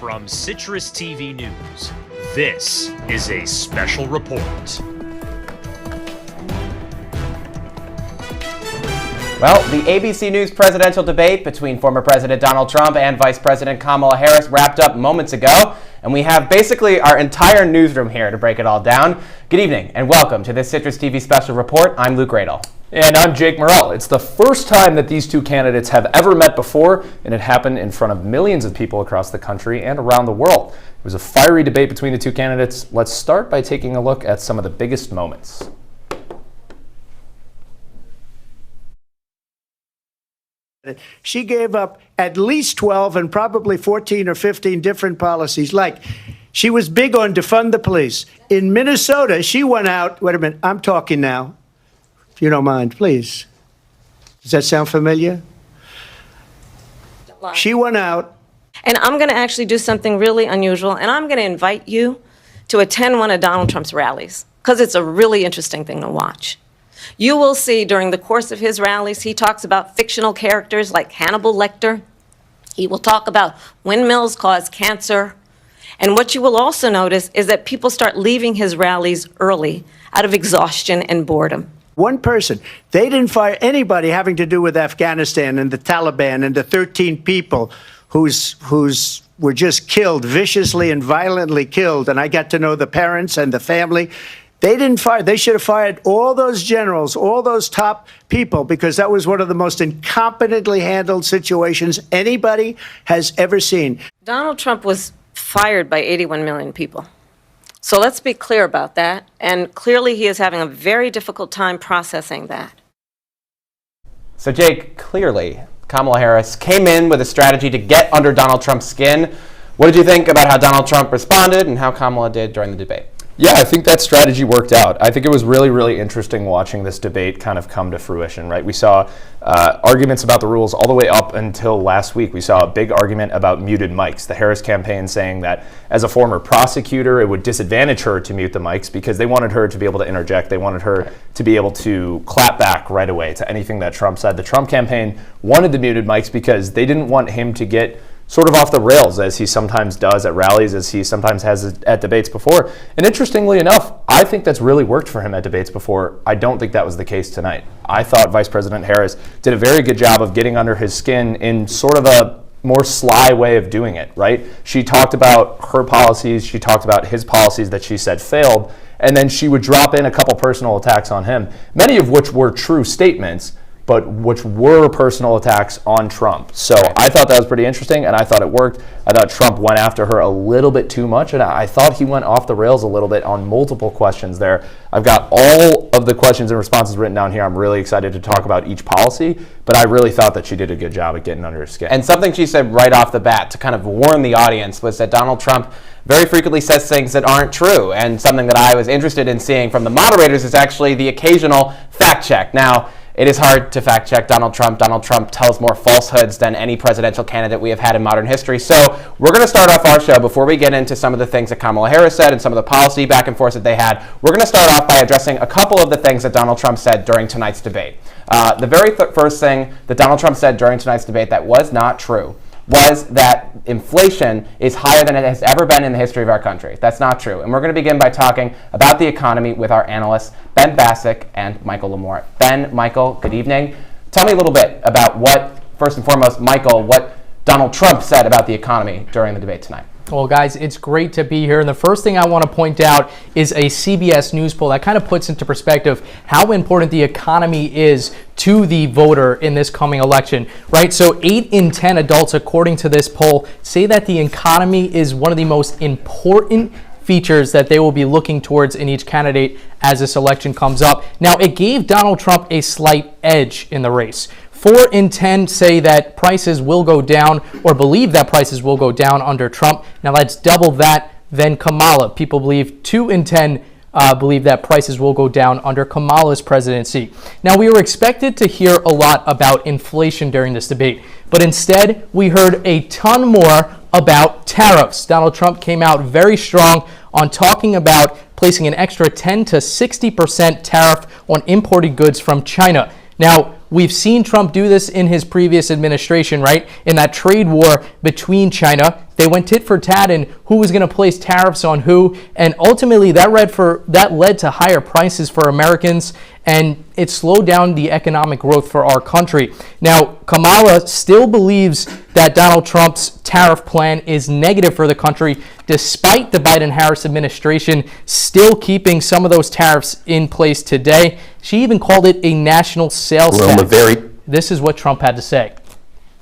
From CitrusTV News, this is a special report. Well, the ABC News presidential debate between former President Donald Trump and Vice President Kamala Harris wrapped up moments ago, and we have basically our entire newsroom here to break it all down. Good evening, and welcome to this CitrusTV special report. I'm Luke Radel. And I'm Jake Morel. It's the first time that these two candidates have ever met before, and it happened in front of millions of people across the country and around the world. It was a fiery debate between the two candidates. Let's start by taking a look at some of the biggest moments. She gave up at least 12 and probably 14 or 15 different policies. Like, she was big on defund the police. In Minnesota, she went out. Wait a minute, I'm talking now. If you don't mind, please. Does that sound familiar? She went out. And I'm going to actually do something really unusual, and I'm going to invite you to attend one of Donald Trump's rallies, because it's a really interesting thing to watch. You will see during the course of his rallies, he talks about fictional characters like Hannibal Lecter. He will talk about windmills cause cancer. And what you will also notice is that people start leaving his rallies early out of exhaustion and boredom. One person. They didn't fire anybody having to do with Afghanistan and the Taliban and the 13 people who's were just killed, viciously and violently killed. And I got to know the parents and the family. They didn't fire. They should have fired all those generals, all those top people, because that was one of the most incompetently handled situations anybody has ever seen. Donald Trump was fired by 81 million people. So let's be clear about that. And clearly he is having a very difficult time processing that. So Jake, clearly Kamala Harris came in with a strategy to get under Donald Trump's skin. What did you think about how Donald Trump responded and how Kamala did during the debate? Yeah, I think that strategy worked out. I think it was really, really interesting watching this debate kind of come to fruition, right? We saw arguments about the rules all the way up until last week. We saw a big argument about muted mics. The Harris campaign saying that as a former prosecutor, it would disadvantage her to mute the mics because they wanted her to be able to interject. They wanted her to be able to clap back right away to anything that Trump said. The Trump campaign wanted the muted mics because they didn't want him to get sort of off the rails, as he sometimes does at rallies, as he sometimes has at debates before. And interestingly enough, I think that's really worked for him at debates before. I don't think that was the case tonight. I thought Vice President Harris did a very good job of getting under his skin in sort of a more sly way of doing it, right? She talked about her policies, she talked about his policies that she said failed, and then she would drop in a couple personal attacks on him, many of which were true statements, but which were personal attacks on Trump. So I thought that was pretty interesting, and I thought it worked. I thought Trump went after her a little bit too much, and I thought he went off the rails a little bit on multiple questions there. I've got all of the questions and responses written down here. I'm really excited to talk about each policy, but I really thought that she did a good job at getting under her skin. And something she said right off the bat to kind of warn the audience was that Donald Trump very frequently says things that aren't true, and something that I was interested in seeing from the moderators is actually the occasional fact check. Now, it is hard to fact check Donald Trump. Donald Trump tells more falsehoods than any presidential candidate we have had in modern history. So we're going to start off our show, before we get into some of the things that Kamala Harris said and some of the policy back and forth that they had, we're going to start off by addressing a couple of the things that Donald Trump said during tonight's debate. The very first thing that Donald Trump said during tonight's debate that was not true was that inflation is higher than it has ever been in the history of our country. That's not true. And we're going to begin by talking about the economy with our analysts, Ben Bassick and Michael Lamort. Ben, Michael, good evening. Tell me a little bit about what, first and foremost, Michael, what Donald Trump said about the economy during the debate tonight. Well, guys, it's great to be here. And the first thing I want to point out is a CBS News poll that kind of puts into perspective how important the economy is to the voter in this coming election, right? So 8 in 10 adults, according to this poll, say that the economy is one of the most important features that they will be looking towards in each candidate as this election comes up. Now, it gave Donald Trump a slight edge in the race. 4 in 10 say that prices will go down or believe that prices will go down under Trump. Now that's double that than Kamala. People believe 2 in 10 believe that prices will go down under Kamala's presidency. Now we were expected to hear a lot about inflation during this debate, but instead we heard a ton more about tariffs. Donald Trump came out very strong on talking about placing an extra 10 to 60% tariff on imported goods from China. Now, we've seen Trump do this in his previous administration, right? In that trade war between China, They went tit for tat in who was going to place tariffs on who, and ultimately that led to higher prices for Americans, and it slowed down the economic growth for our country. Now, Kamala still believes that Donald Trump's tariff plan is negative for the country, despite the Biden-Harris administration still keeping some of those tariffs in place today. She even called it a national sales tax. This is what Trump had to say.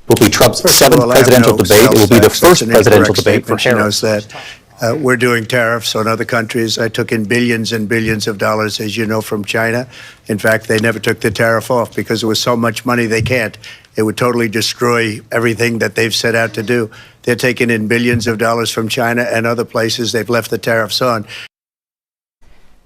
Will be Trump's seventh presidential debate. It will be the first presidential debate for Harris. She knows that. We're doing tariffs on other countries. I took in billions and billions of dollars, as you know, from China. In fact, they never took the tariff off because there was so much money they can't. It would totally destroy everything that they've set out to do. They're taking in billions of dollars from China and other places. They've left the tariffs on.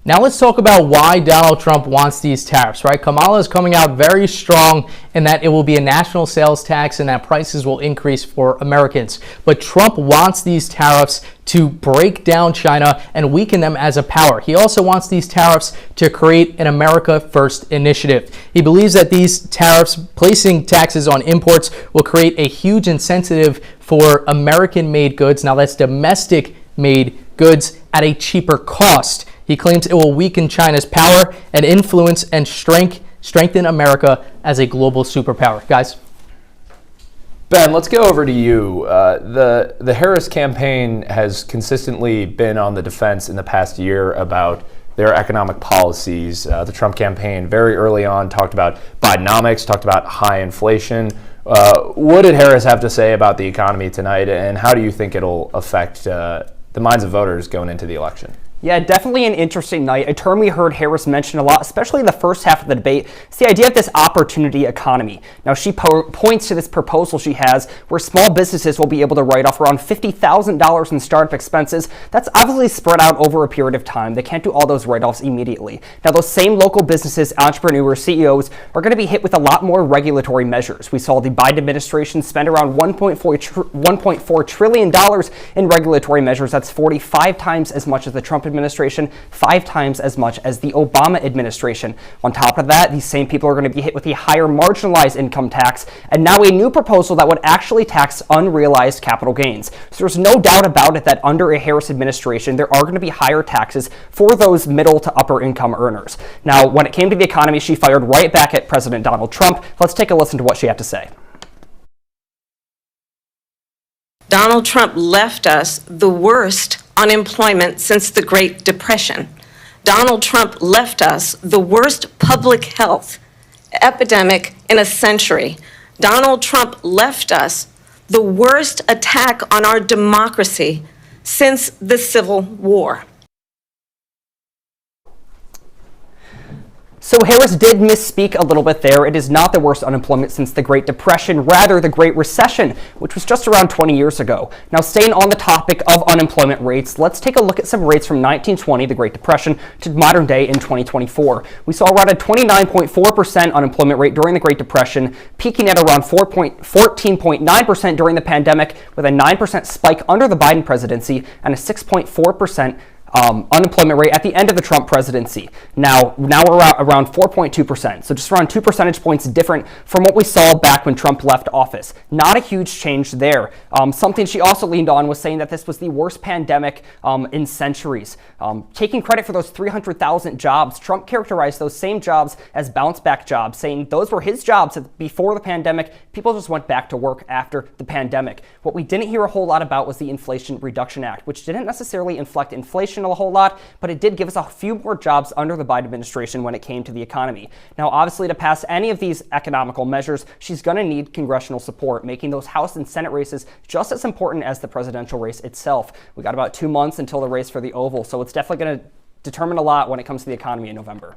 Now let's talk about why Donald Trump wants these tariffs, right? Kamala is coming out very strong in that it will be a national sales tax and that prices will increase for Americans. But Trump wants these tariffs to break down China and weaken them as a power. He also wants these tariffs to create an America First initiative. He believes that these tariffs, placing taxes on imports, will create a huge incentive for American-made goods. Now that's domestic-made goods at a cheaper cost. He claims it will weaken China's power and influence and strengthen America as a global superpower. Guys? Ben, let's go over to you. The Harris campaign has consistently been on the defense in the past year about their economic policies. The Trump campaign very early on talked about Bidenomics, talked about high inflation. What did Harris have to say about the economy tonight, and how do you think it'll affect the minds of voters going into the election? Yeah, definitely an interesting night. A term we heard Harris mention a lot, especially in the first half of the debate, is the idea of this opportunity economy. Now, she points to this proposal she has where small businesses will be able to write off around $50,000 in startup expenses. That's obviously spread out over a period of time. They can't do all those write-offs immediately. Now, those same local businesses, entrepreneurs, CEOs, are going to be hit with a lot more regulatory measures. We saw the Biden administration spend around $1.4 trillion in regulatory measures. That's 45 times as much as the Trump administration, 5 times as much as the Obama administration. On top of that, these same people are going to be hit with a higher marginalized income tax, and now a new proposal that would actually tax unrealized capital gains. So there's no doubt about it that under a Harris administration, there are going to be higher taxes for those middle to upper income earners. Now, when it came to the economy, she fired right back at President Donald Trump. Let's take a listen to what she had to say. Donald Trump left us the worst unemployment since the Great Depression. Donald Trump left us the worst public health epidemic in a century. Donald Trump left us the worst attack on our democracy since the Civil War. So Harris did misspeak a little bit there. It is not the worst unemployment since the Great Depression, rather the Great Recession, which was just around 20 years ago. Now, staying on the topic of unemployment rates, let's take a look at some rates from 1920, the Great Depression, to modern day in 2024. We saw around a 29.4% unemployment rate during the Great Depression, peaking at around 14.9% during the pandemic, with a 9% spike under the Biden presidency and a 6.4% unemployment rate at the end of the Trump presidency. Now we're at around 4.2%, so just around 2 percentage points different from what we saw back when Trump left office. Not a huge change there. Something she also leaned on was saying that this was the worst pandemic in centuries. Taking credit for those 300,000 jobs, Trump characterized those same jobs as bounce-back jobs, saying those were his jobs before the pandemic. People just went back to work after the pandemic. What we didn't hear a whole lot about was the Inflation Reduction Act, which didn't necessarily inflect inflation a whole lot, but it did give us a few more jobs under the Biden administration when it came to the economy. Now, obviously, to pass any of these economical measures, she's going to need congressional support, making those House and Senate races just as important as the presidential race itself. We got about 2 months until the race for the Oval, so it's definitely going to determine a lot when it comes to the economy in November.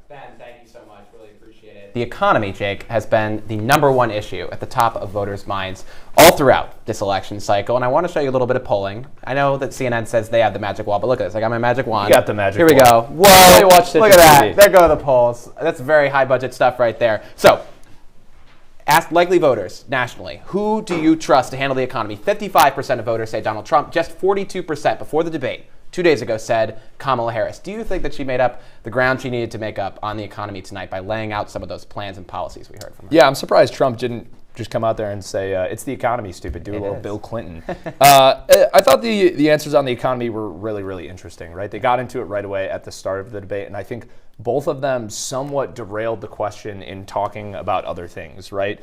Ben, thank you so much. Really appreciate it. The economy, Jake, has been the #1 issue at the top of voters' minds all throughout this election cycle, and I want to show you a little bit of polling. I know that CNN says they have the magic wall, but look at this. I got my magic wand. You got the magic Here we wall. go. Whoa, watch look at that. There go the polls. That's very high budget stuff right there. So, ask likely voters nationally, who do you trust to handle the economy? 55% of voters say Donald Trump. Just 42% before the debate 2 days ago said Kamala Harris. Do you think that she made up the ground she needed to make up on the economy tonight by laying out some of those plans and policies we heard from her? Yeah, I'm surprised Trump didn't just come out there and say, it's the economy, stupid. Do a little Bill Clinton. I thought the answers on the economy were really, really interesting, right? They got into it right away at the start of the debate, and I think both of them somewhat derailed the question in talking about other things, right?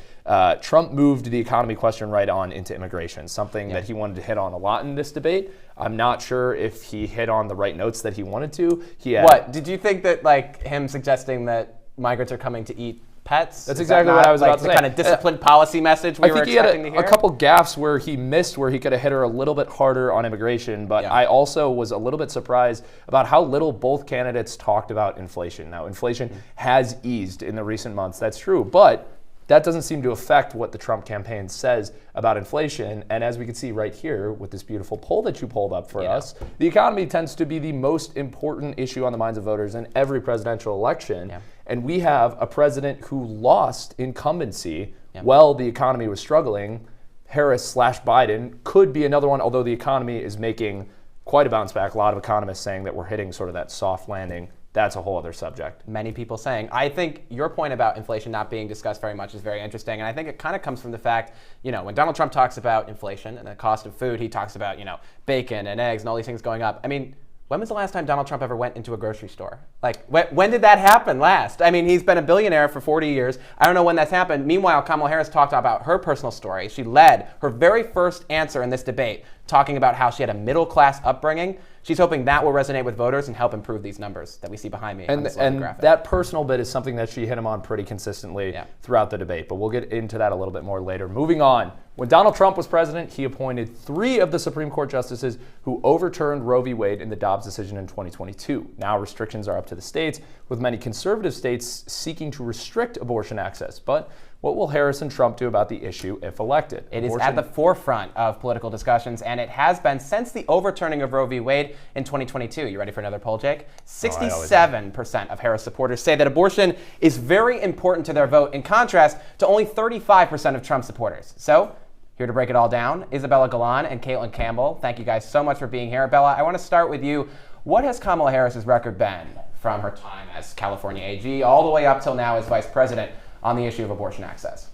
Trump moved the economy question right on into immigration, something that he wanted to hit on a lot in this debate. I'm not sure if he hit on the right notes that he wanted to. What? Did you think that, like, him suggesting that migrants are coming to eat pets? That's exactly what I was about to say. The kind of disciplined policy message we were expecting to hear? I think he had a couple gaffes where he missed, where he could have hit her a little bit harder on immigration, but I also was a little bit surprised about how little both candidates talked about inflation. Now, inflation has eased in the recent months, that's true, but that doesn't seem to affect what the Trump campaign says about inflation. And as we can see right here with this beautiful poll that you pulled up for us, the economy tends to be the most important issue on the minds of voters in every presidential election. And we have a president who lost incumbency while the economy was struggling. Harris/Biden could be another one, although the economy is making quite a bounce back. A lot of economists saying that we're hitting sort of that soft landing. That's a whole other subject. Many people saying. I think your point about inflation not being discussed very much is very interesting, and I think it kind of comes from the fact, when Donald Trump talks about inflation and the cost of food, he talks about, bacon and eggs and all these things going up. I mean, when was the last time Donald Trump ever went into a grocery store? Like, when did that happen last? I mean, he's been a billionaire for 40 years. I don't know when that's happened. Meanwhile, Kamala Harris talked about her personal story. She led her very first answer in this debate, talking about how she had a middle-class upbringing. She's hoping that will resonate with voters and help improve these numbers that we see behind me on this graphic. That personal bit is something that she hit him on pretty consistently throughout the debate, but we'll get into that a little bit more later. Moving on, when Donald Trump was president, he appointed 3 of the Supreme Court justices who overturned Roe v. Wade in the Dobbs decision in 2022. Now restrictions are up to the states, with many conservative states seeking to restrict abortion access. But what will Harris and Trump do about the issue if elected? It is at the forefront of political discussions, and it has been since the overturning of Roe v. Wade in 2022. You ready for another poll, Jake? 67% of Harris supporters say that abortion is very important to their vote, in contrast to only 35% of Trump supporters. So, here to break it all down, Isabella Galan and Caitlin Campbell. Thank you guys so much for being here. Bella, I want to start with you. What has Kamala Harris's record been from her time as California AG all the way up till now as vice president on the issue of abortion access?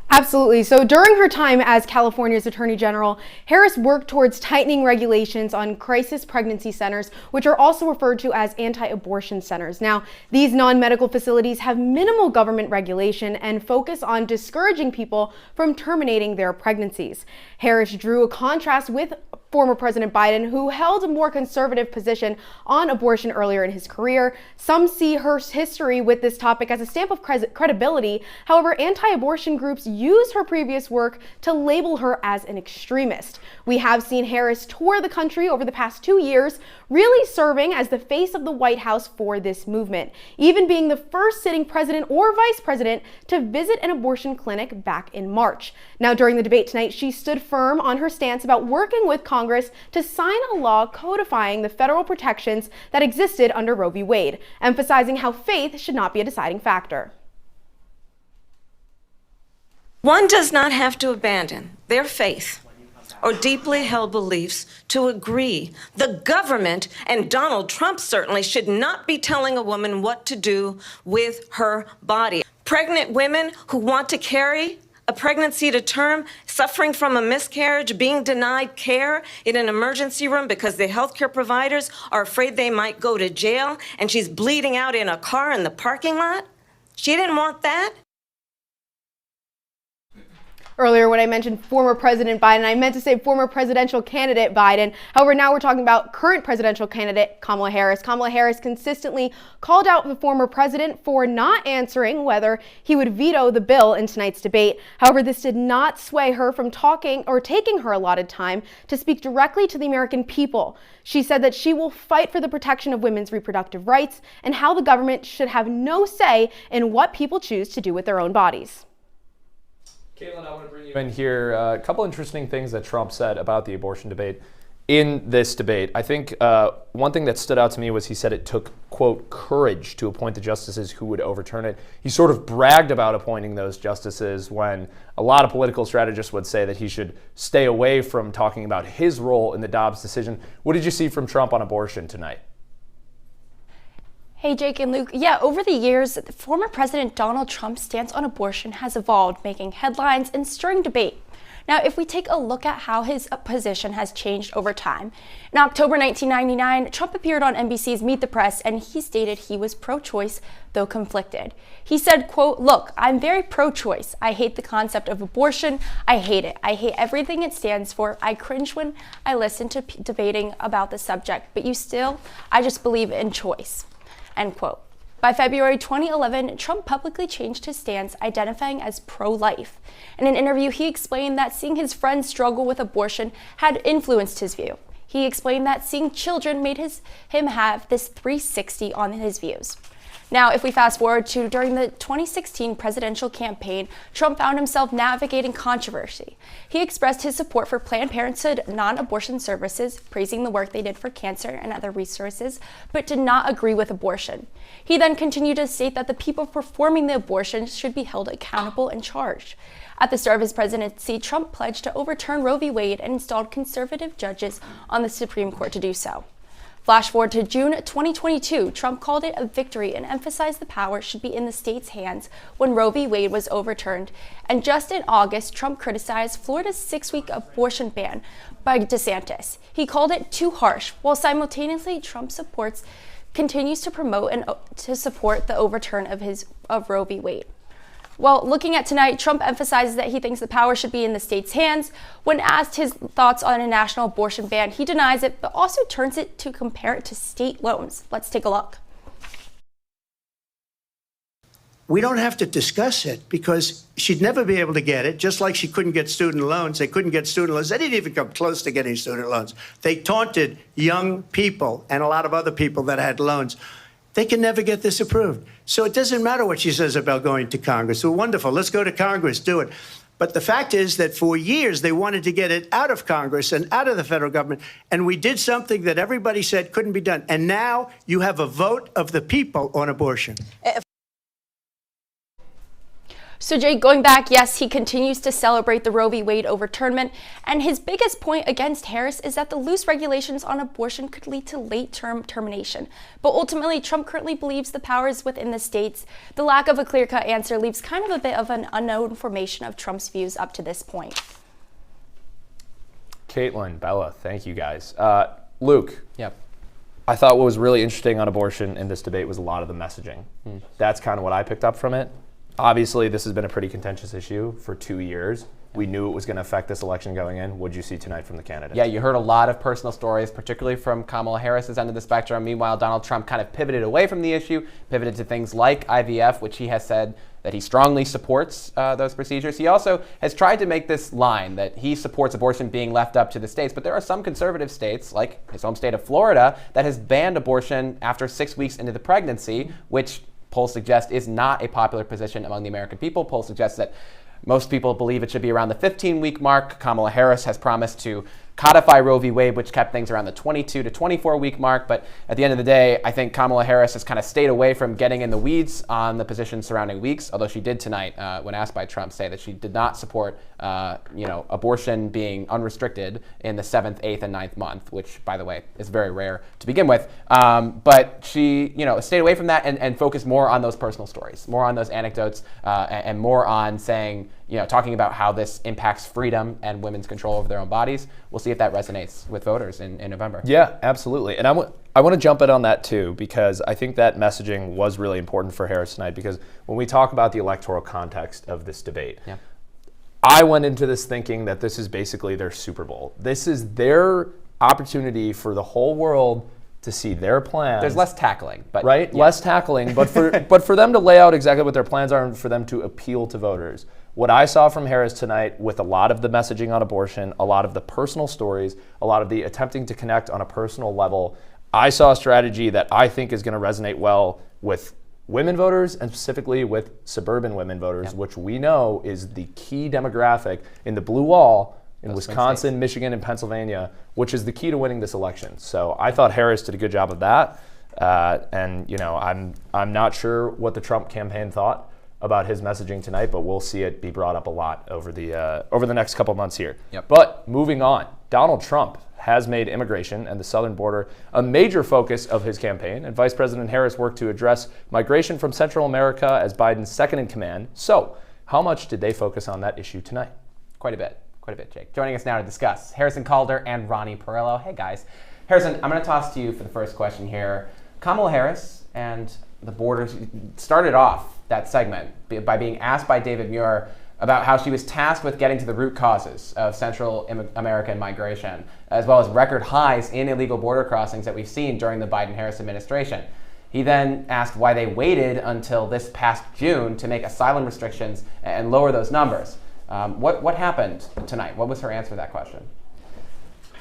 Absolutely. So during her time as California's Attorney General, Harris worked towards tightening regulations on crisis pregnancy centers, which are also referred to as anti-abortion centers. Now, these non-medical facilities have minimal government regulation and focus on discouraging people from terminating their pregnancies. Harris drew a contrast with former President Biden, who held a more conservative position on abortion earlier in his career. Some see her history with this topic as a stamp of credibility. However, anti-abortion groups use her previous work to label her as an extremist. We have seen Harris tour the country over the past 2 years, really serving as the face of the White House for this movement, even being the first sitting president or vice president to visit an abortion clinic back in March. Now, during the debate tonight, she stood firm on her stance about working with Congress to sign a law codifying the federal protections that existed under Roe v. Wade, emphasizing how faith should not be a deciding factor. One does not have to abandon their faith or deeply held beliefs to agree. The government, and Donald Trump certainly, should not be telling a woman what to do with her body. Pregnant women who want to carry a pregnancy to term, suffering from a miscarriage, being denied care in an emergency room because the healthcare providers are afraid they might go to jail, and she's bleeding out in a car in the parking lot. She didn't want that. Earlier, when I mentioned former President Biden, I meant to say former presidential candidate Biden. However, now we're talking about current presidential candidate Kamala Harris. Kamala Harris consistently called out the former president for not answering whether he would veto the bill in tonight's debate. However, this did not sway her from talking or taking her allotted time to speak directly to the American people. She said that she will fight for the protection of women's reproductive rights and how the government should have no say in what people choose to do with their own bodies. Caitlin, I want to bring you in here. A couple interesting things that Trump said about the abortion debate in this debate. I think one thing that stood out to me was he said it took, quote, courage to appoint the justices who would overturn it. He sort of bragged about appointing those justices when a lot of political strategists would say that he should stay away from talking about his role in the Dobbs decision. What did you see from Trump on abortion tonight? Hey, Jake and Luke. Yeah, over the years, former President Donald Trump's stance on abortion has evolved, making headlines and stirring debate. Now, if we take a look at how his position has changed over time, in October 1999, Trump appeared on NBC's Meet the Press, and he stated he was pro-choice, though conflicted. He said, quote, "Look, I'm very pro-choice. I hate the concept of abortion. I hate it. I hate everything it stands for. I cringe when I listen to debating about the subject, but I just believe in choice," end quote. By February 2011, Trump publicly changed his stance, identifying as pro-life. In an interview, he explained that seeing his friends struggle with abortion had influenced his view. He explained that seeing children made him have this 360 on his views. Now, if we fast forward to during the 2016 presidential campaign, Trump found himself navigating controversy. He expressed his support for Planned Parenthood non-abortion services, praising the work they did for cancer and other resources, but did not agree with abortion. He then continued to state that the people performing the abortions should be held accountable and charged. At the start of his presidency, Trump pledged to overturn Roe v. Wade and installed conservative judges on the Supreme Court to do so. Flash forward to June 2022, Trump called it a victory and emphasized the power should be in the state's hands when Roe v. Wade was overturned. And just in August, Trump criticized Florida's 6-week abortion ban by DeSantis. He called it too harsh, while simultaneously Trump continues to promote and to support the overturn of Roe v. Wade. Well, looking at tonight, Trump emphasizes that he thinks the power should be in the state's hands. When asked his thoughts on a national abortion ban, he denies it, but also turns it to compare it to state loans. Let's take a look. We don't have to discuss it because she'd never be able to get it, just like she couldn't get student loans. They couldn't get student loans. They didn't even come close to getting student loans. They taunted young people and a lot of other people that had loans. They can never get this approved. So it doesn't matter what she says about going to Congress. Well, wonderful. Let's go to Congress, do it. But the fact is that for years, they wanted to get it out of Congress and out of the federal government. And we did something that everybody said couldn't be done. And now you have a vote of the people on abortion. So Jay, going back, yes, he continues to celebrate the Roe v. Wade overturnment, and his biggest point against Harris is that the loose regulations on abortion could lead to late-term termination. But ultimately, Trump currently believes the power is within the states. The lack of a clear-cut answer leaves kind of a bit of an unknown formation of Trump's views up to this point. Caitlin, Bella, thank you guys. Luke. Yep. I thought what was really interesting on abortion in this debate was a lot of the messaging. That's kind of what I picked up from it. Obviously, this has been a pretty contentious issue for 2 years. We knew it was going to affect this election going in. What did you see tonight from the candidates? Yeah, you heard a lot of personal stories, particularly from Kamala Harris's end of the spectrum. Meanwhile, Donald Trump kind of pivoted away from the issue, pivoted to things like IVF, which he has said that he strongly supports those procedures. He also has tried to make this line that he supports abortion being left up to the states, but there are some conservative states, like his home state of Florida, that has banned abortion after 6 weeks into the pregnancy, which polls suggest is not a popular position among the American people. Polls suggest that most people believe it should be around the 15-week mark. Kamala Harris has promised to codify Roe v. Wade, which kept things around the 22 to 24-week mark. But at the end of the day, I think Kamala Harris has kind of stayed away from getting in the weeds on the positions surrounding weeks, although she did tonight, when asked by Trump, say that she did not support abortion being unrestricted in the 7th, 8th, and 9th month, which, by the way, is very rare to begin with. But she stayed away from that and focused more on those personal stories, more on those anecdotes, and more on saying, talking about how this impacts freedom and women's control over their own bodies. We'll see if that resonates with voters in November. Yeah, absolutely. And I want to jump in on that too, because I think that messaging was really important for Harris tonight, because when we talk about the electoral context of this debate, I went into this thinking that this is basically their Super Bowl. This is their opportunity for the whole world to see their plans. There's less tackling, but right, less tackling, but for them to lay out exactly what their plans are and for them to appeal to voters. What I saw from Harris tonight, with a lot of the messaging on abortion, a lot of the personal stories, a lot of the attempting to connect on a personal level, I saw a strategy that I think is going to resonate well with women voters, and specifically with suburban women voters, which we know is the key demographic in the blue wall in Wisconsin, Michigan, and Pennsylvania, which is the key to winning this election. So I thought Harris did a good job of that. I'm not sure what the Trump campaign thought about his messaging tonight, but we'll see it be brought up a lot over the next couple months here. But moving on, Donald Trump has made immigration and the southern border a major focus of his campaign, and Vice President Harris worked to address migration from Central America as Biden's second in command. So, how much did they focus on that issue tonight? Quite a bit, Jake. Joining us now to discuss, Harrison Calder and Ronnie Perillo. Hey, guys. Harrison, I'm going to toss to you for the first question here. Kamala Harris and the border started off that segment by being asked by David Muir about how she was tasked with getting to the root causes of Central American migration, as well as record highs in illegal border crossings that we've seen during the Biden-Harris administration. He then asked why they waited until this past June to make asylum restrictions and lower those numbers. What happened tonight? What was her answer to that question?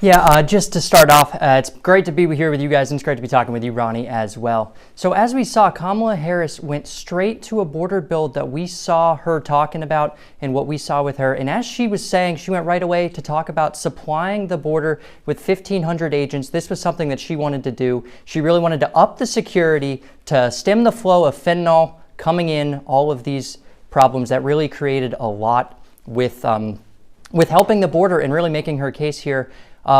Yeah, just to start off, it's great to be here with you guys, and it's great to be talking with you, Ronnie, as well. So as we saw, Kamala Harris went straight to a border bill that we saw her talking about and what we saw with her. And as she was saying, she went right away to talk about supplying the border with 1,500 agents. This was something that she wanted to do. She really wanted to up the security to stem the flow of fentanyl coming in, all of these problems that really created a lot with helping the border and really making her case here.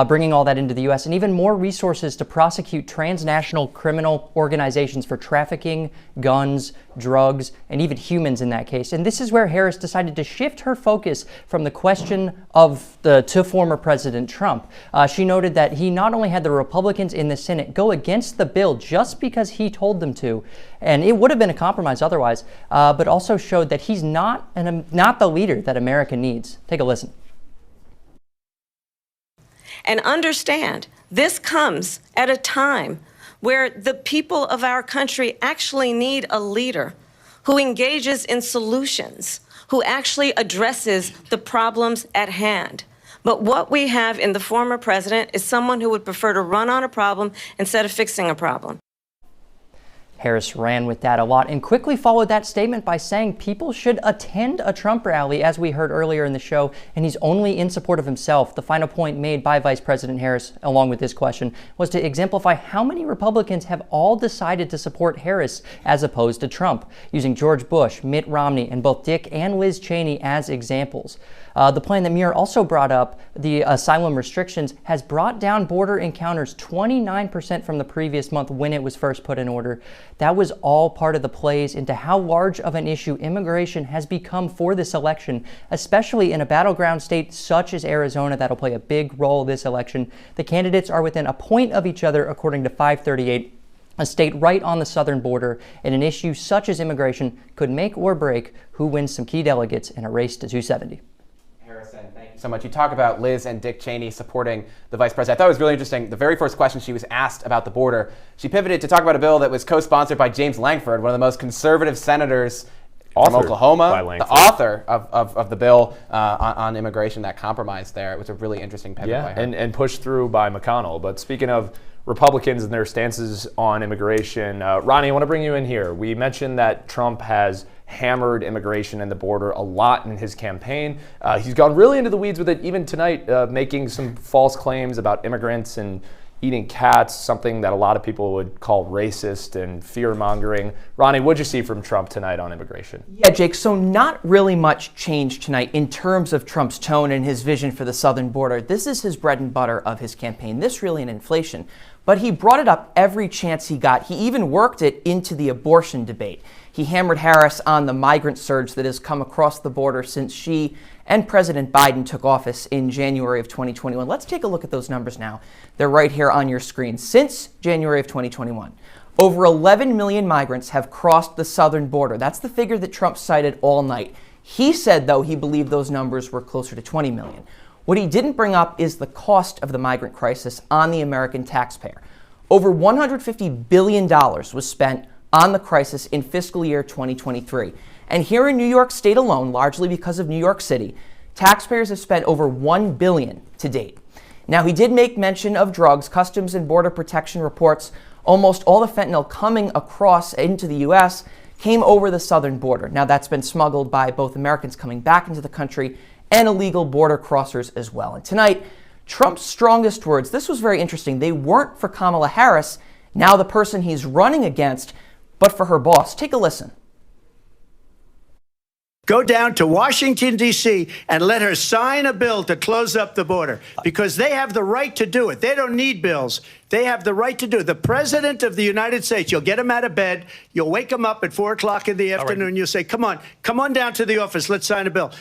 Bringing all that into the U.S. and even more resources to prosecute transnational criminal organizations for trafficking, guns, drugs, and even humans in that case. And this is where Harris decided to shift her focus from the question to former President Trump. She noted that he not only had the Republicans in the Senate go against the bill just because he told them to, and it would have been a compromise otherwise, but also showed that he's not the leader that America needs. Take a listen. And understand, this comes at a time where the people of our country actually need a leader who engages in solutions, who actually addresses the problems at hand. But what we have in the former president is someone who would prefer to run on a problem instead of fixing a problem. Harris ran with that a lot and quickly followed that statement by saying people should attend a Trump rally, as we heard earlier in the show, and he's only in support of himself. The final point made by Vice President Harris, along with this question, was to exemplify how many Republicans have all decided to support Harris as opposed to Trump, using George Bush, Mitt Romney, and both Dick and Liz Cheney as examples. The plan that Muir also brought up, the asylum restrictions, has brought down border encounters 29% from the previous month when it was first put in order. That was all part of the plays into how large of an issue immigration has become for this election, especially in a battleground state such as Arizona that'll play a big role this election. The candidates are within a point of each other according to 538. A state right on the southern border, and an issue such as immigration could make or break who wins some key delegates in a race to 270. Thank you so much. You talk about Liz and Dick Cheney supporting the vice president. I thought it was really interesting. The very first question she was asked about the border, she pivoted to talk about a bill that was co-sponsored by James Lankford, one of the most conservative senators from Oklahoma, the author of the bill on immigration, that compromise there. It was a really interesting pivot by her. And pushed through by McConnell. But speaking of Republicans and their stances on immigration, Ronnie, I want to bring you in here. We mentioned that Trump has hammered immigration and the border a lot in his campaign. He's gone really into the weeds with it even tonight, making some false claims about immigrants and eating cats, something that a lot of people would call racist and fear-mongering. Ronnie, what'd you see from Trump tonight on immigration? Yeah, Jake, so not really much change tonight in terms of Trump's tone and his vision for the southern border. This is his bread and butter of his campaign, this really an inflation. But he brought it up every chance he got. He even worked it into the abortion debate. He hammered Harris on the migrant surge that has come across the border since she and President Biden took office in January of 2021. Let's take a look at those numbers now. They're right here on your screen. Since January of 2021, over 11 million migrants have crossed the southern border. That's the figure that Trump cited all night. He said, though, he believed those numbers were closer to 20 million. What he didn't bring up is the cost of the migrant crisis on the American taxpayer. Over $150 billion was spent on the crisis in fiscal year 2023. And here in New York State alone, largely because of New York City, taxpayers have spent over $1 billion to date. Now, he did make mention of drugs. Customs and Border Protection reports almost all the fentanyl coming across into the U.S. came over the southern border. Now, that's been smuggled by both Americans coming back into the country and illegal border crossers as well. And tonight, Trump's strongest words, this was very interesting. They weren't for Kamala Harris, now the person he's running against, but for her boss. Take a listen. go down to Washington, D.C., and let her sign a bill to close up the border, because they have the right to do it. They don't need bills. They have the right to do it. The President of the United States, you'll get him out of bed, you'll wake him up at 4 o'clock in the afternoon, you'll say, come on down to the office, let's sign a bill.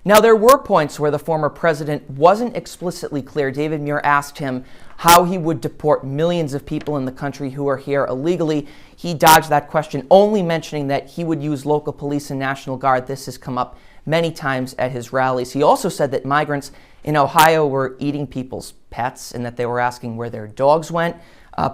Now, there were points where the former president wasn't explicitly clear. David Muir asked him how he would deport millions of people in the country who are here illegally. He dodged that question, only mentioning that he would use local police and National Guard. This has come up many times at his rallies. He also said that migrants in Ohio were eating people's pets and that they were asking where their dogs went.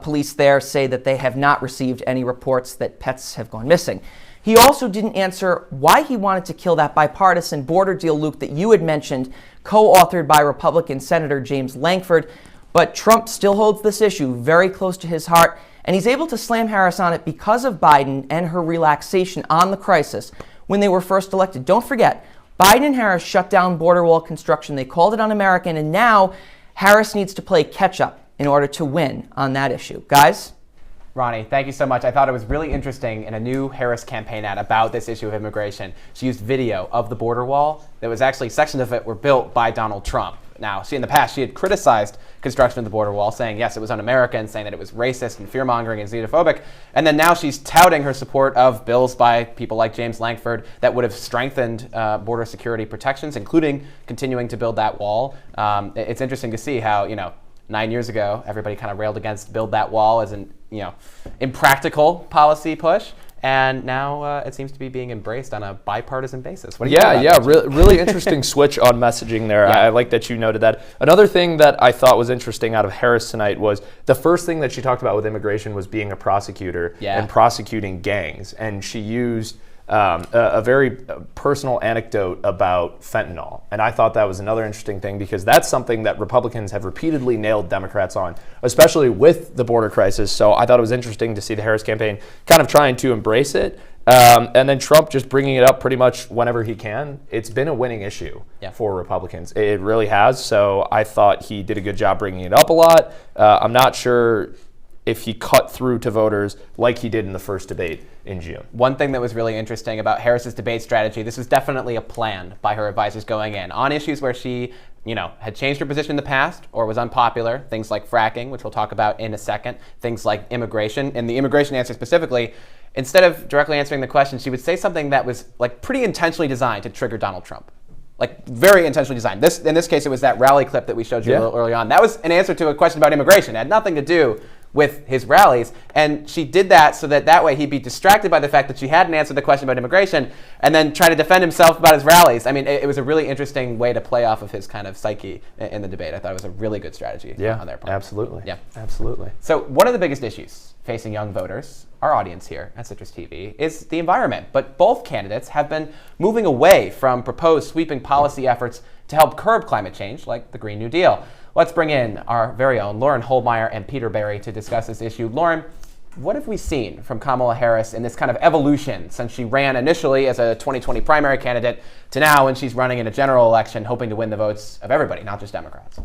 Police there say that they have not received any reports that pets have gone missing. He also didn't answer why he wanted to kill that bipartisan border deal, Luke, that you had mentioned, co-authored by Republican Senator James Lankford. But Trump still holds this issue very close to his heart, and he's able to slam Harris on it because of Biden and her relaxation on the crisis when they were first elected. Don't forget, Biden and Harris shut down border wall construction. They called it un-American, and now Harris needs to play catch-up in order to win on that issue. Guys? Ronnie, thank you so much. I thought it was really interesting in a new Harris campaign ad about this issue of immigration. She used video of the border wall that was actually, sections of it were built by Donald Trump. Now, in the past, she had criticized construction of the border wall, saying, yes, it was un-American, saying that it was racist and fear-mongering and xenophobic. And then now she's touting her support of bills by people like James Lankford that would have strengthened border security protections, including continuing to build that wall. It's interesting to see how, 9 years ago, everybody kind of railed against build that wall as an, impractical policy push. And now it seems to be being embraced on a bipartisan basis. What do you think about that? Really interesting switch on messaging there. I like that you noted that. Another thing that I thought was interesting out of Harris tonight was the first thing that she talked about with immigration was being a prosecutor and prosecuting gangs. And she used a very personal anecdote about fentanyl. And I thought that was another interesting thing because that's something that Republicans have repeatedly nailed Democrats on, especially with the border crisis. So I thought it was interesting to see the Harris campaign kind of trying to embrace it. And then Trump just bringing it up pretty much whenever he can. It's been a winning issue for Republicans. It really has. So I thought he did a good job bringing it up a lot. I'm not sure if he cut through to voters like he did in the first debate in June. One thing that was really interesting about Harris's debate strategy, this was definitely a plan by her advisors going in on issues where she, had changed her position in the past or was unpopular, things like fracking, which we'll talk about in a second, things like immigration. And the immigration answer specifically, instead of directly answering the question, she would say something that was pretty intentionally designed to trigger Donald Trump. Very intentionally designed. In this case, it was that rally clip that we showed you a little early on. That was an answer to a question about immigration. It had nothing to do with his rallies, and she did that so that way he'd be distracted by the fact that she hadn't answered the question about immigration and then try to defend himself about his rallies. I mean, it was a really interesting way to play off of his kind of psyche in the debate. I thought it was a really good strategy on their part. Absolutely. Yeah, absolutely. So one of the biggest issues facing young voters, our audience here at Citrus TV, is the environment. But both candidates have been moving away from proposed sweeping policy efforts to help curb climate change, like the Green New Deal. Let's bring in our very own Lauren Holmeyer and Peter Berry to discuss this issue. Lauren, what have we seen from Kamala Harris in this kind of evolution since she ran initially as a 2020 primary candidate to now when she's running in a general election hoping to win the votes of everybody, not just Democrats?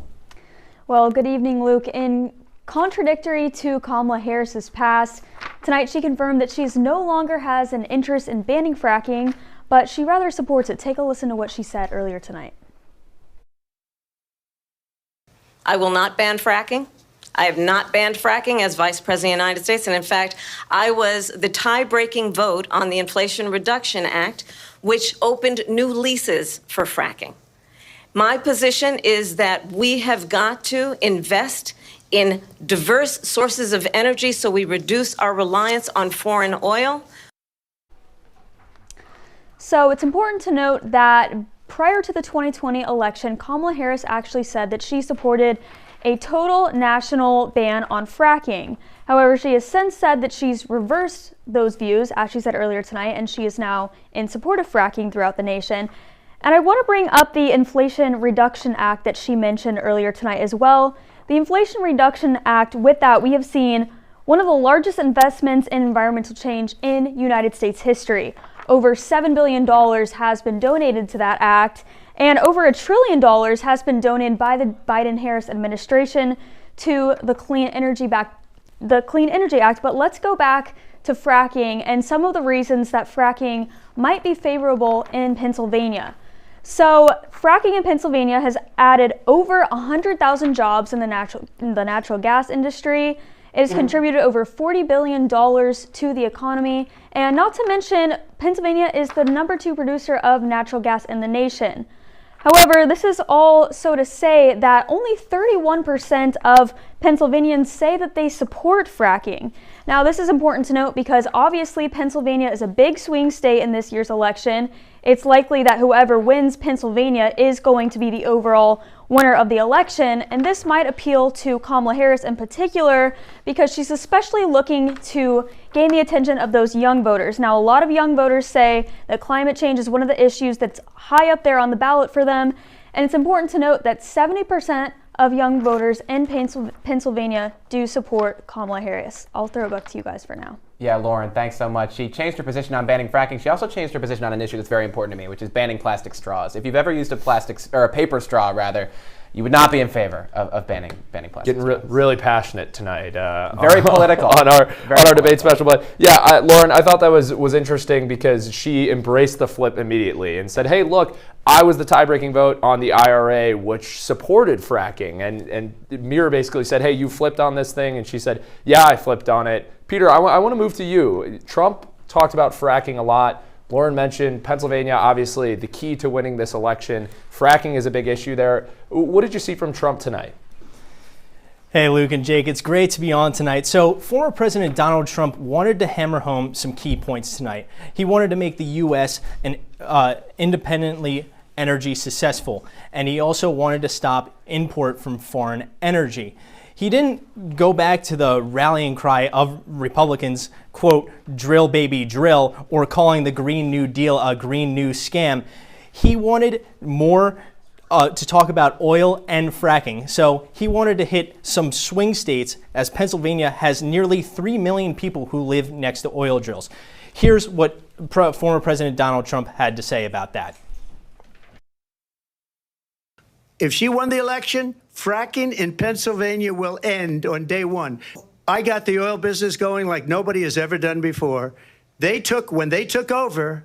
Well, good evening, Luke. In contradictory to Kamala Harris's past, tonight she confirmed that she no longer has an interest in banning fracking, but she rather supports it. Take a listen to what she said earlier tonight. I will not ban fracking. I have not banned fracking as Vice President of the United States. And in fact, I was the tie-breaking vote on the Inflation Reduction Act, which opened new leases for fracking. My position is that we have got to invest in diverse sources of energy so we reduce our reliance on foreign oil. So it's important to note that prior to the 2020 election, Kamala Harris actually said that she supported a total national ban on fracking. However, she has since said that she's reversed those views, as she said earlier tonight, and she is now in support of fracking throughout the nation. And I want to bring up the Inflation Reduction Act that she mentioned earlier tonight as well. The Inflation Reduction Act, with that, we have seen one of the largest investments in environmental change in United States history. Over $7 billion has been donated to that act, and over $1 trillion has been donated by the Biden-Harris administration to the Clean Energy Act. But let's go back to fracking and some of the reasons that fracking might be favorable in Pennsylvania. So fracking in Pennsylvania has added over 100,000 jobs in the natural gas industry. It has contributed over $40 billion to the economy. And not to mention, Pennsylvania is the #2 producer of natural gas in the nation. However, this is all so to say that only 31% of Pennsylvanians say that they support fracking. Now, this is important to note because obviously Pennsylvania is a big swing state in this year's election. It's likely that whoever wins Pennsylvania is going to be the overall winner of the election, and this might appeal to Kamala Harris in particular because she's especially looking to gain the attention of those young voters. Now, a lot of young voters say that climate change is one of the issues that's high up there on the ballot for them, and it's important to note that 70% of young voters in Pennsylvania do support Kamala Harris. I'll throw it back to you guys for now. Yeah, Lauren, thanks so much. She changed her position on banning fracking. She also changed her position on an issue that's very important to me, which is banning plastic straws. If you've ever used a paper straw, rather, you would not be in favor of banning plastic straws. Getting really passionate tonight. Very political on our debate special. But yeah, Lauren, I thought that was interesting because she embraced the flip immediately and said, "Hey, look, I was the tie-breaking vote on the IRA, which supported fracking." And Mira basically said, "Hey, you flipped on this thing," and she said, "Yeah, I flipped on it." Peter, I want to move to you. Trump talked about fracking a lot. Lauren mentioned Pennsylvania, obviously the key to winning this election. Fracking is a big issue there. What did you see from Trump tonight? Hey, Luke and Jake, it's great to be on tonight. So, former President Donald Trump wanted to hammer home some key points tonight. He wanted to make the U.S. an independently energy successful, and he also wanted to stop import from foreign energy. He didn't go back to the rallying cry of Republicans, quote, drill baby drill, or calling the Green New Deal a Green New scam. He wanted more to talk about oil and fracking. So he wanted to hit some swing states, as Pennsylvania has nearly 3 million people who live next to oil drills. Here's what former President Donald Trump had to say about that. If she won the election, fracking in Pennsylvania will end on day one. I got the oil business going like nobody has ever done before. When they took over,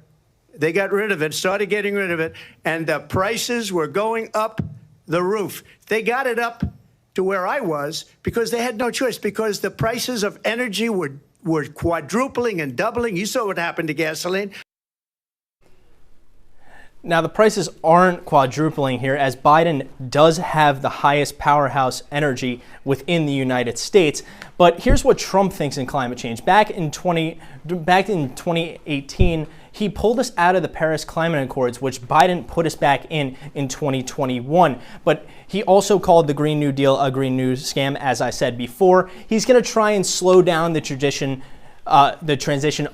they got rid of it, started getting rid of it, and the prices were going up the roof. They got it up to where I was because they had no choice, because the prices of energy were quadrupling and doubling. You saw what happened to gasoline. Now, the prices aren't quadrupling here, as Biden does have the highest powerhouse energy within the United States. But here's what Trump thinks in climate change. Back in 2018, he pulled us out of the Paris Climate Accords, which Biden put us back in 2021. But he also called the Green New Deal a Green New scam, as I said before. He's going to try and slow down the transition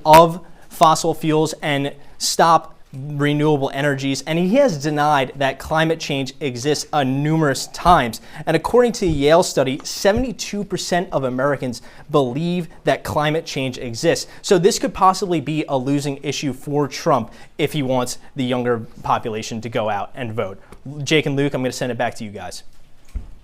of fossil fuels and stop renewable energies, and he has denied that climate change exists numerous times. And according to a Yale study, 72% of Americans believe that climate change exists. So this could possibly be a losing issue for Trump if he wants the younger population to go out and vote. Jake and Luke, I'm going to send it back to you guys.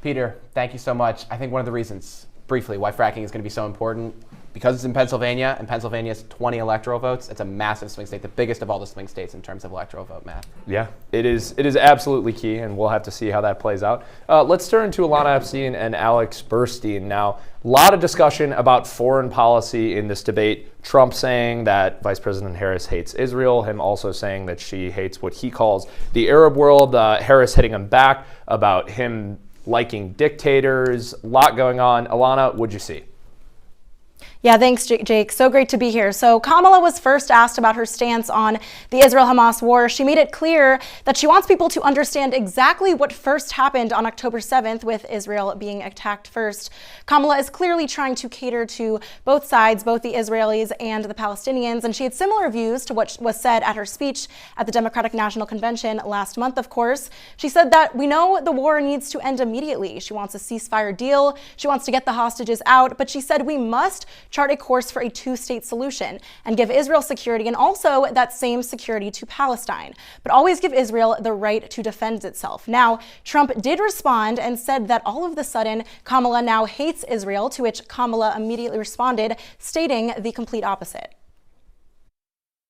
Peter, thank you so much. I think one of the reasons, briefly, why fracking is going to be so important, because it's in Pennsylvania, and Pennsylvania's 20 electoral votes, it's a massive swing state, the biggest of all the swing states in terms of electoral vote math. Yeah, it is absolutely key, and we'll have to see how that plays out. Let's turn to Alana Epstein and Alex Burstein. Now, a lot of discussion about foreign policy in this debate. Trump saying that Vice President Harris hates Israel, him also saying that she hates what he calls the Arab world, Harris hitting him back about him liking dictators, a lot going on. Alana, what'd you see? Yeah, thanks, Jake. So great to be here. So Kamala was first asked about her stance on the Israel-Hamas war. She made it clear that she wants people to understand exactly what first happened on October 7th, with Israel being attacked first. Kamala is clearly trying to cater to both sides, both the Israelis and the Palestinians, and she had similar views to what was said at her speech at the Democratic National Convention last month, of course. She said that we know the war needs to end immediately. She wants a ceasefire deal. She wants to get the hostages out, but she said we must chart a course for a two-state solution and give Israel security and also that same security to Palestine, but always give Israel the right to defend itself. Now, Trump did respond and said that all of the sudden Kamala now hates Israel, to which Kamala immediately responded, stating the complete opposite.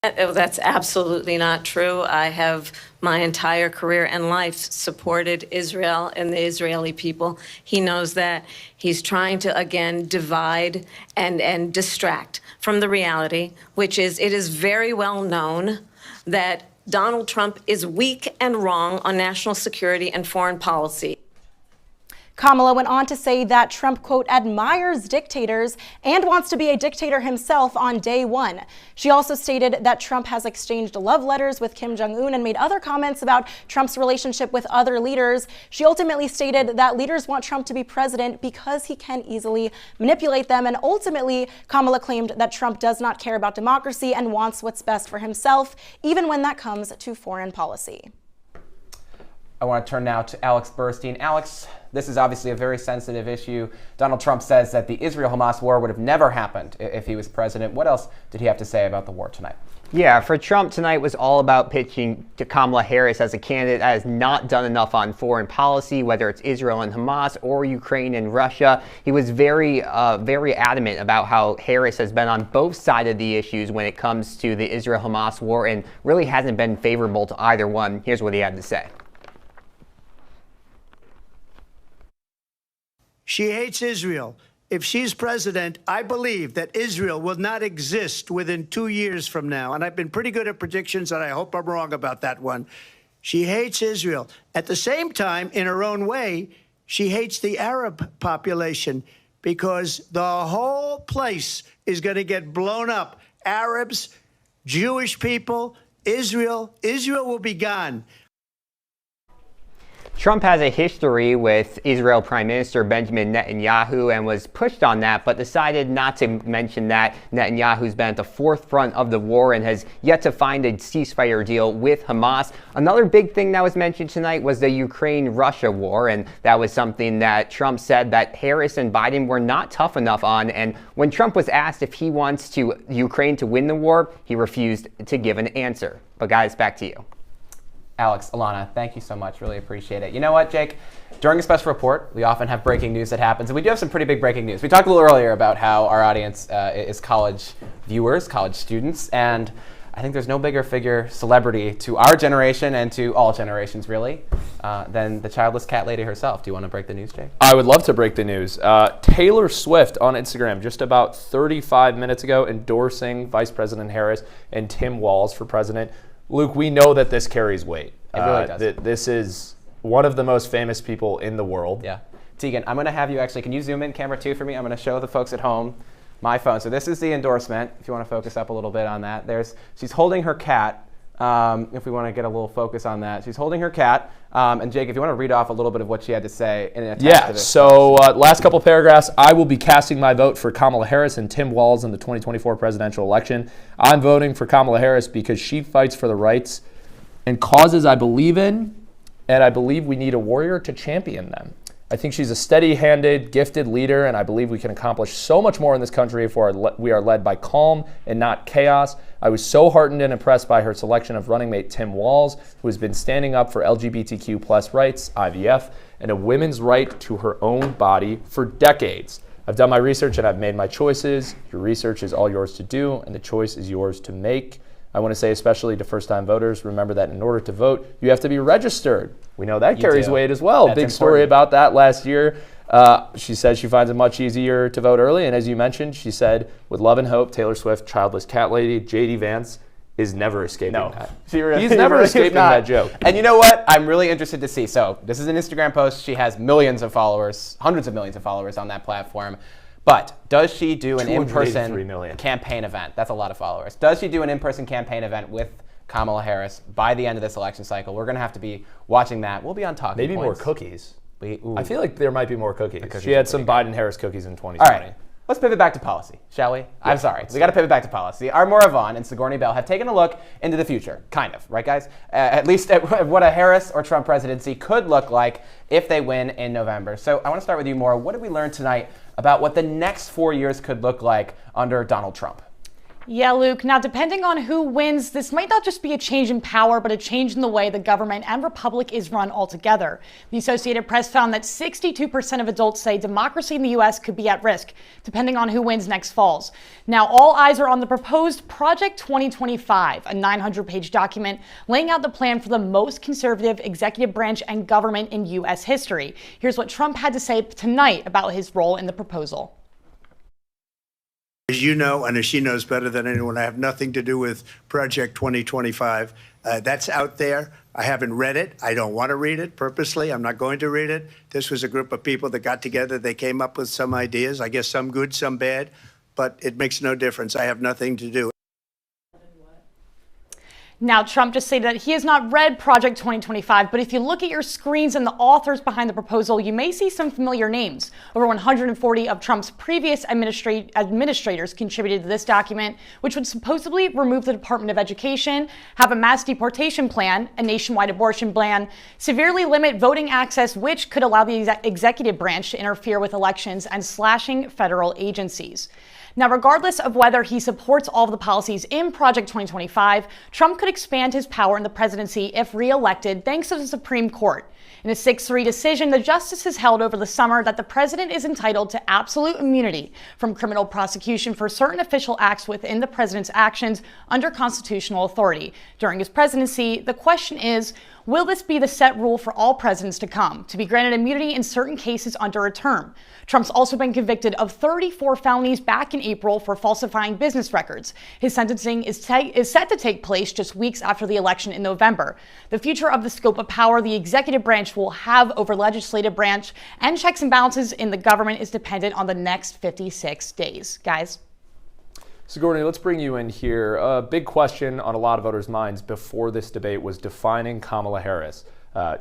That's absolutely not true. I have my entire career and life supported Israel and the Israeli people. He knows that. He's trying to, again, divide and distract from the reality, which is it is very well known that Donald Trump is weak and wrong on national security and foreign policy. Kamala went on to say that Trump, quote, admires dictators and wants to be a dictator himself on day one. She also stated that Trump has exchanged love letters with Kim Jong-un and made other comments about Trump's relationship with other leaders. She ultimately stated that leaders want Trump to be president because he can easily manipulate them. And ultimately, Kamala claimed that Trump does not care about democracy and wants what's best for himself, even when that comes to foreign policy. I want to turn now to Alex Burstein. Alex, this is obviously a very sensitive issue. Donald Trump says that the Israel-Hamas war would have never happened if he was president. What else did he have to say about the war tonight? Yeah, for Trump tonight was all about pitching to Kamala Harris as a candidate that has not done enough on foreign policy, whether it's Israel and Hamas or Ukraine and Russia. He was very adamant about how Harris has been on both sides of the issues when it comes to the Israel-Hamas war and really hasn't been favorable to either one. Here's what he had to say. She hates Israel. If she's president, I believe that Israel will not exist within 2 years from now. And I've been pretty good at predictions, and I hope I'm wrong about that one. She hates Israel. At the same time, in her own way, she hates the Arab population because the whole place is going to get blown up. Arabs, Jewish people, Israel will be gone. Trump has a history with Israel Prime Minister Benjamin Netanyahu and was pushed on that, but decided not to mention that. Netanyahu's been at the forefront of the war and has yet to find a ceasefire deal with Hamas. Another big thing that was mentioned tonight was the Ukraine-Russia war, and that was something that Trump said that Harris and Biden were not tough enough on. And when Trump was asked if he wants Ukraine to win the war, he refused to give an answer. But guys, back to you. Alex, Alana, thank you so much. Really appreciate it. You know what, Jake? During a special report, we often have breaking news that happens, and we do have some pretty big breaking news. We talked a little earlier about how our audience is college viewers, college students, and I think there's no bigger figure, celebrity to our generation and to all generations, really, than the childless cat lady herself. Do you want to break the news, Jake? I would love to break the news. Taylor Swift on Instagram just about 35 minutes ago endorsing Vice President Harris and Tim Walz for president. Luke, we know that this carries weight. It really does. This is one of the most famous people in the world. Yeah. Tegan, I'm going to have you actually, can you zoom in camera 2 for me? I'm going to show the folks at home my phone. So this is the endorsement, if you want to focus up a little bit on that. She's holding her cat. If we want to get a little focus on that. She's holding her cat. And Jake, if you want to read off a little bit of what she had to say in attached to this. So last couple paragraphs. I will be casting my vote for Kamala Harris and Tim Walz in the 2024 presidential election. I'm voting for Kamala Harris because she fights for the rights and causes I believe in, and I believe we need a warrior to champion them. I think she's a steady-handed, gifted leader, and I believe we can accomplish so much more in this country if we are led by calm and not chaos. I was so heartened and impressed by her selection of running mate Tim Walz, who has been standing up for LGBTQ plus rights, IVF, and a women's right to her own body for decades. I've done my research and I've made my choices. Your research is all yours to do, and the choice is yours to make. I want to say especially to first-time voters, remember that in order to vote, you have to be registered. We know that carries weight as well. Big story about that last year. She said she finds it much easier to vote early, and as you mentioned, she said, with love and hope, Taylor Swift, childless cat lady, J.D. Vance is never escaping that. He's never escaping that joke. And you know what? I'm really interested to see. So this is an Instagram post. She has millions of followers, hundreds of millions of followers on that platform. But does she do an in-person campaign event? That's a lot of followers. Does she do an in-person campaign event with Kamala Harris by the end of this election cycle? We're going to have to be watching that. We'll be on Talking Maybe Points. more cookies. I feel like there might be more cookies. She had some Biden-Harris cookies in 2020. All right. Let's pivot back to policy, shall we? I'm sorry. We got to pivett back to policy. Our Maura Vaughn and Sigourney Bell have taken a look into the future, kind of, right, guys? At least at what a Harris or Trump presidency could look like if they win in November. So I want to start with you, Maura. What did we learn tonight about what the next 4 years could look like under Donald Trump? Yeah, Luke. Now, depending on who wins, this might not just be a change in power, but a change in the way the government and republic is run altogether. The Associated Press found that 62% of adults say democracy in the U.S. could be at risk, depending on who wins next fall. Now, all eyes are on the proposed Project 2025, a 900-page document laying out the plan for the most conservative executive branch and government in U.S. history. Here's what Trump had to say tonight about his role in the proposal. As you know, and as she knows better than anyone, I have nothing to do with Project 2025. That's out there. I haven't read it. I don't want to read it purposely. I'm not going to read it. This was a group of people that got together. They came up with some ideas, I guess some good, some bad, but it makes no difference. I have nothing to do. Now, Trump just stated that he has not read Project 2025, but if you look at your screens and the authors behind the proposal, you may see some familiar names. Over 140 of Trump's previous administrators contributed to this document, which would supposedly remove the Department of Education, have a mass deportation plan, a nationwide abortion ban, severely limit voting access, which could allow the executive branch to interfere with elections, and slashing federal agencies. Now, regardless of whether he supports all of the policies in Project 2025, Trump could expand his power in the presidency if reelected thanks to the Supreme Court. In a 6-3 decision, the justices held over the summer that the president is entitled to absolute immunity from criminal prosecution for certain official acts within the president's actions under constitutional authority. During his presidency, the question is, will this be the set rule for all presidents to come, to be granted immunity in certain cases under a term? Trump's also been convicted of 34 felonies back in April for falsifying business records. His sentencing is set to take place just weeks after the election in November. The future of the scope of power the executive branch will have over legislative branch and checks and balances in the government is dependent on the next 56 days. Guys? Sigourney, let's bring you in here. A big question on a lot of voters' minds before this debate was defining Kamala Harris.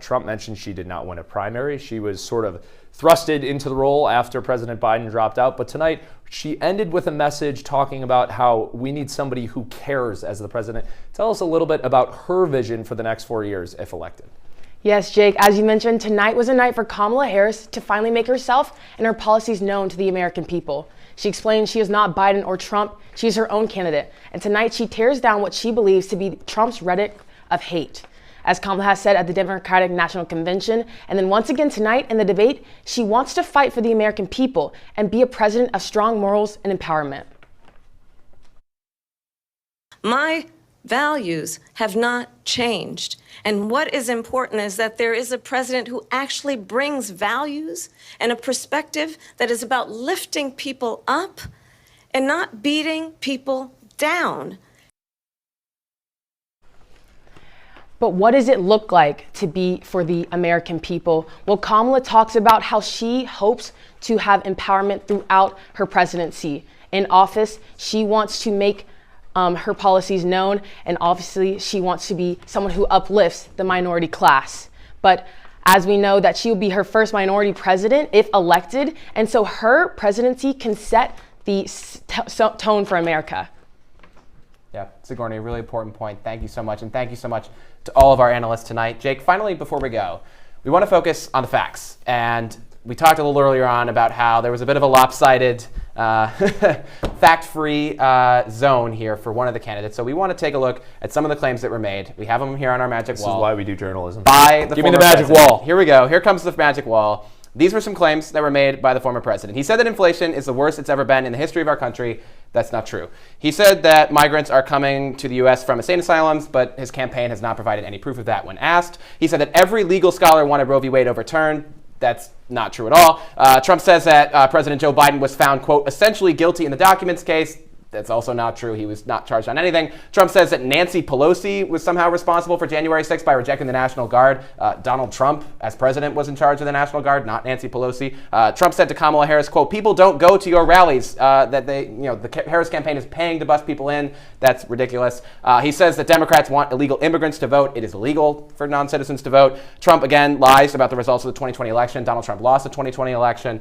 Trump mentioned she did not win a primary. She was sort of thrusted into the role after President Biden dropped out. But tonight, she ended with a message talking about how we need somebody who cares as the president. Tell us a little bit about her vision for the next 4 years if elected. Yes, Jake, as you mentioned, tonight was a night for Kamala Harris to finally make herself and her policies known to the American people. She explained she is not Biden or Trump, she is her own candidate. And tonight she tears down what she believes to be Trump's rhetoric of hate. As Kamala has said at the Democratic National Convention, and then once again tonight in the debate, she wants to fight for the American people and be a president of strong morals and empowerment. My values have not changed. And what is important is that there is a president who actually brings values and a perspective that is about lifting people up and not beating people down. But what does it look like to be for the American people? Well, Kamala talks about how she hopes to have empowerment throughout her presidency. In office, she wants to make her policies known, and obviously she wants to be someone who uplifts the minority class. But as we know that she will be her first minority president if elected, and so her presidency can set the tone for America. Yeah, Sigourney, a really important point. Thank you so much, and thank you so much to all of our analysts tonight. Jake, finally, before we go, we want to focus on the facts. And we talked a little earlier on about how there was a bit of a lopsided, fact-free zone here for one of the candidates. So we want to take a look at some of the claims that were made. We have them here on our magic wall. This is why we do journalism. Give me the magic wall. Here we go. Here comes the magic wall. These were some claims that were made by the former president. He said that inflation is the worst it's ever been in the history of our country. That's not true. He said that migrants are coming to the U.S. from insane asylums, but his campaign has not provided any proof of that when asked. He said that every legal scholar wanted Roe v. Wade overturned. That's not true at all. Trump says that President Joe Biden was found, quote, essentially guilty in the documents case. That's also not true. He was not charged on anything. Trump says that Nancy Pelosi was somehow responsible for January 6th by rejecting the National Guard. Donald Trump, as president, was in charge of the National Guard, not Nancy Pelosi. Trump said to Kamala Harris, quote, "People don't go to your rallies." That the Harris campaign is paying to bus people in. That's ridiculous. He says that Democrats want illegal immigrants to vote. It is illegal for non-citizens to vote. Trump, again, lies about the results of the 2020 election. Donald Trump lost the 2020 election.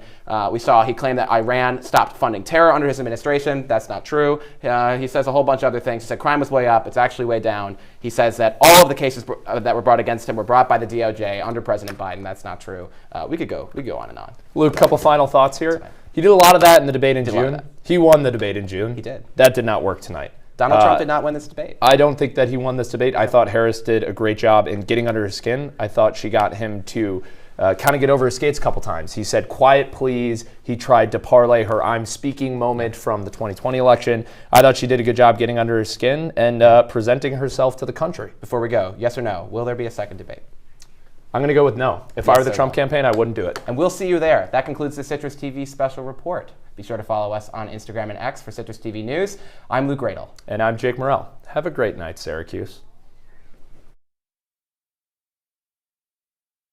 We saw he claimed that Iran stopped funding terror under his administration. That's not true. He says a whole bunch of other things. He said crime was way up. It's actually way down. He says that all of the cases that were brought against him were brought by the DOJ under President Biden. That's not true. We could go on and on. Luke, a couple final thoughts here. He did a lot of that in the debate in June. He won the debate in June. He did. That did not work tonight. Donald Trump did not win this debate. I don't think that he won this debate. I thought Harris did a great job in getting under his skin. I thought she got him to kind of get over his skates a couple times. He said, "Quiet, please." He tried to parlay her "I'm speaking" moment from the 2020 election. I thought she did a good job getting under his skin and presenting herself to the country. Before we go, yes or no, will there be a second debate? I'm going to go with no. If I were the Trump campaign, I wouldn't do it. And we'll see you there. That concludes the Citrus TV special report. Be sure to follow us on Instagram and X for Citrus TV News. I'm Luke Radel. And I'm Jake Morel. Have a great night, Syracuse.